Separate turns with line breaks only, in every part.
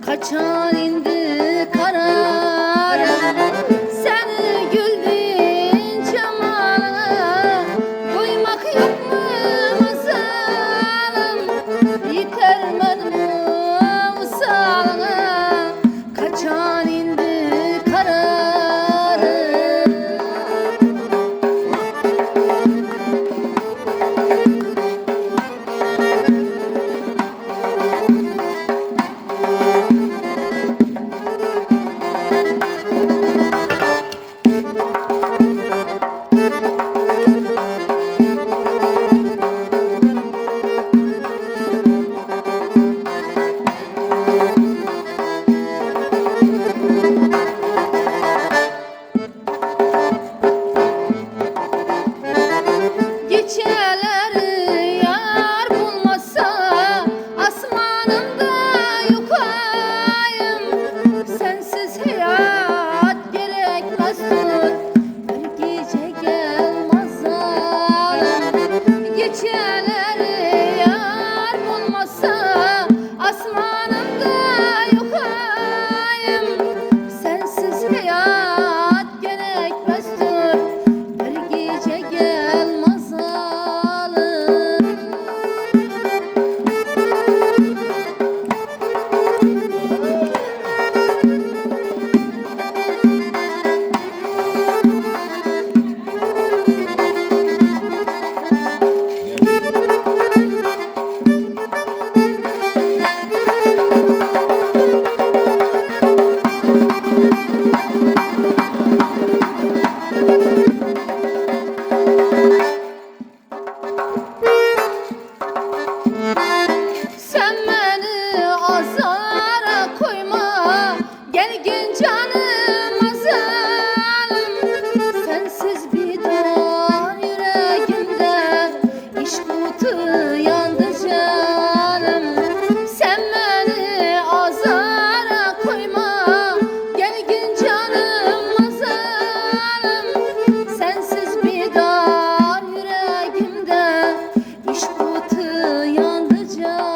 Kaçan indi kararım, seni güldün cemalına, doymak yok mu masalım, yitirmedim usalına, kaçan indi kararım. Geceleri yar bulmasa asmanımda yokayım, sensiz hayat gerekmezdir, bir gece gelmez zalim. Geceleri yar bulmasa asmanımda yokayım, sensiz hayat gerekmezdir, bir gece gelmez zalim. Sen beni azara koyma, gergin canım azalım, sensiz bir dar yüreğimde işk kutu yandı canım. Sen beni azara koyma, gergin canım azalım, sensiz bir dar yüreğimde işk kutu yandı canım.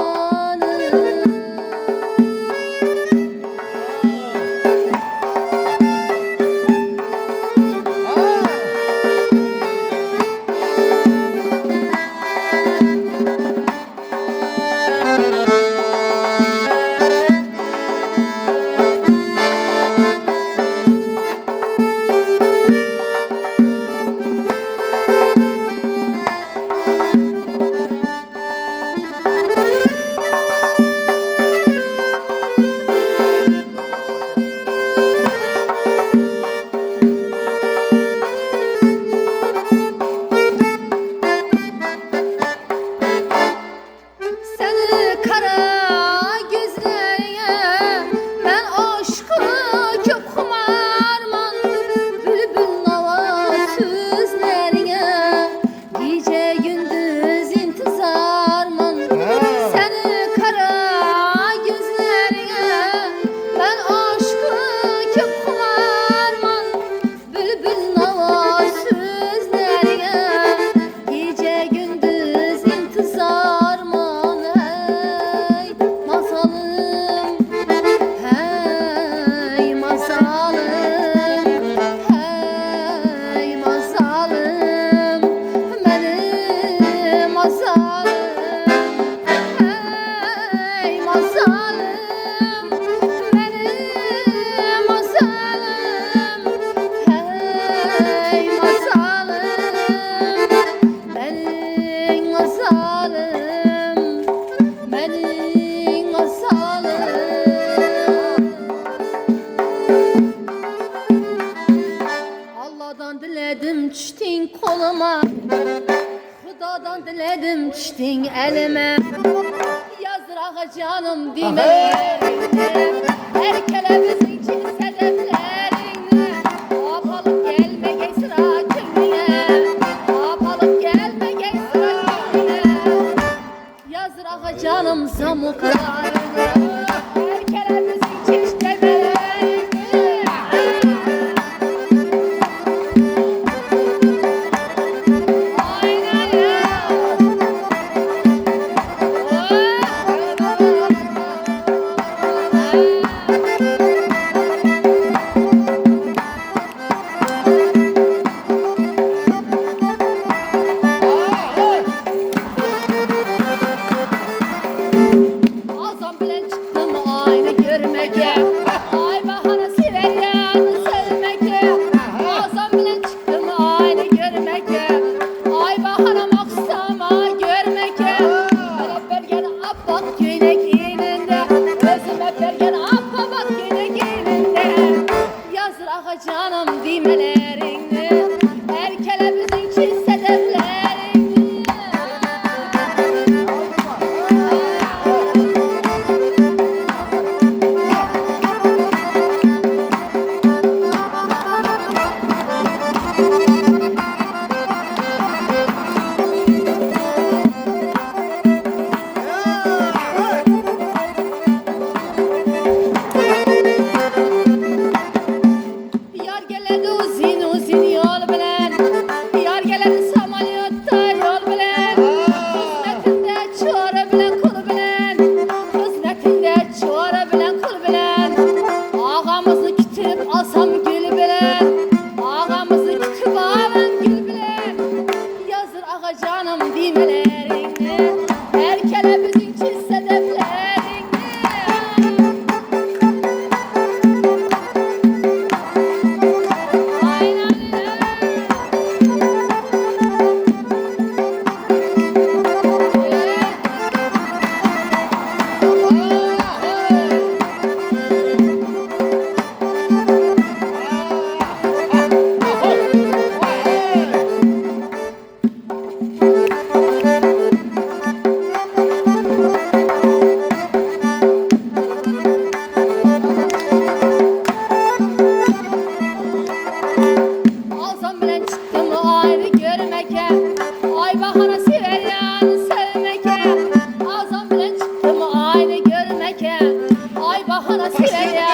Seni kara gözlerine ben aşkı çok kumarman, bülbül nava sözlerine gece gündüz intizarman. Seni kara gözlerine ben aşkı çok kumarman, bülbül nava sözlerine gece gündüz intizarman. Hey masalım, hey masalım, benim masalım, hey masalım, benim masalım, hey masalım, benim masalım, benim masalım. Allah'dan diledim düştün koluma, Xudadan diledim düştün elime, yazdırağa canım dinle. Erkelemizin için sedeflerini apalıp gelme sıra kümüne. Apalıp gelme sıra kümüne. Yazır ağa canım zamuklarını erkelemizin çeşmelerini. Azam bilen çıktım aynı görmeke. Ay bahana severyanı sevmeke. Azam bilen çıktım aynı görmeke. Ay bahana maksama görmeke. Hele bergen abbak günek ininde. Özüme bergen abbak günek ininde. Yazır ağa canım dimelerini. Erkelemizin çiz sedeflerini. Yar geledi uzun uzun yol bilen. Yar geledi samolyotta yol bilen. Hizmetinde çora bilen kul bilen. Hizmetinde çora bilen kul bilen. Ağamızı kütüp alsam gül bilen. Ağamızı kütüp alan gül bilen. Yazır ağa canım dimelerini. Erkelemizin çiz sedeflerini. Azam bilen çıktım ayrı görmeke. Ay bahana severyanı sevmeke. Azam bilen çıktım ayrı görmeke. Ay bahana severyanı